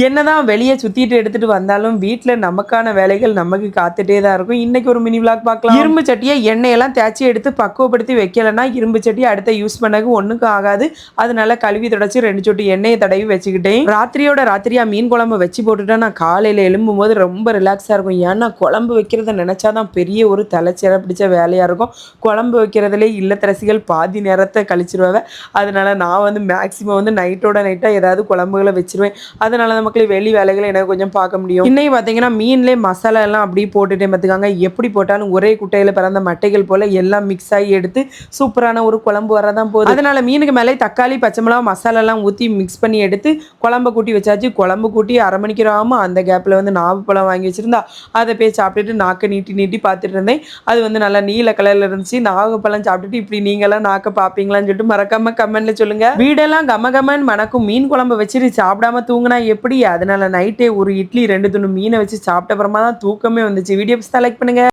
என்னதான் வெளியே சுத்திட்டு எடுத்துட்டு வந்தாலும் வீட்ல நமக்கான வேலைகள் நமக்கு காத்துட்டே தான் இருக்கும். இன்னைக்கு ஒரு மினி விளாக் பார்க்கலாம். இரும்பு சட்டியை எண்ணெயெல்லாம் தேய்ச்சி எடுத்து பக்குவப்படுத்தி வைக்கலன்னா இரும்பு சட்டி அடுத்த யூஸ் பண்ணக்கு ஒண்ணுக்கும் ஆகாது. அதனால கழுவி தொடச்சி 2 சொட்டு எண்ணெயை தடவி வச்சுக்கிட்டேன். ராத்திரியோட ராத்திரியா மீன் குழம்பு வச்சு போட்டுட்டா நான் காலையில எழும்பும் போது ரொம்ப ரிலாக்ஸா இருக்கும். ஏன்னா குழம்பு வைக்கிறத நினைச்சாதான் பெரிய ஒரு தலைச்சிற பிடிச்ச வேலையா இருக்கும். குழம்பு வைக்கிறதுலே இல்லத்தரசிகள் பாதி நேரத்தை கழிச்சிருவாங்க. அதனால நான் வந்து மேக்சிமம் வந்து நைட்டோட நைட்டா ஏதாவது குழம்புகளை வச்சிருவேன். அதனால நமக்கு வெளி வேலைகளை எனக்கு கொஞ்சம் பார்க்க முடியும். இன்னைக்கு பார்த்தீங்கன்னா மீன்லேயே மசாலா எல்லாம் அப்படியே போட்டுட்டே பார்த்துக்காங்க. எப்படி போட்டாலும் ஒரே குட்டையில் பிறந்த மட்டைகள் போல எல்லாம் மிக்ஸ் ஆகி எடுத்து சூப்பரான ஒரு குழம்பு வரதான் போகுது. அதனால மீனுக்கு மேலே தக்காளி பச்சை மிளகா மசாலா எல்லாம் ஊற்றி மிக்ஸ் பண்ணி எடுத்து குழம்பு கூட்டி வச்சாச்சு. குழம்பு கூட்டி அரை மணிக்கு ஆகாம அந்த கேப்பில் வந்து நாவப்பழம் வாங்கி வச்சிருந்தா அதை போய் சாப்பிட்டுட்டு நாக்கை நீட்டி நீட்டி பார்த்துட்டு இருந்தேன். அது வந்து நல்லா நீல கலர்ல இருந்துச்சு. நாகப்பழம் சாப்பிட்டுட்டு இப்படி நீங்களாம் நாக்க பார்ப்பீங்களான்னு சொல்லிட்டு மறக்காம கமெண்ட்ல சொல்லுங்க. வீடெல்லாம் கமகமன் மணக்கும். மீன் குழம்பு வச்சுட்டு சாப்பிடாம தூங்கினா எப்படி? அதனால நைட்டே ஒரு இட்லி 2 துண்டு மீனை வச்சு சாப்பிட்ட அப்புறமா தான் தூக்கமே வந்துச்சு. வீடியோ லைக் பண்ணுங்க.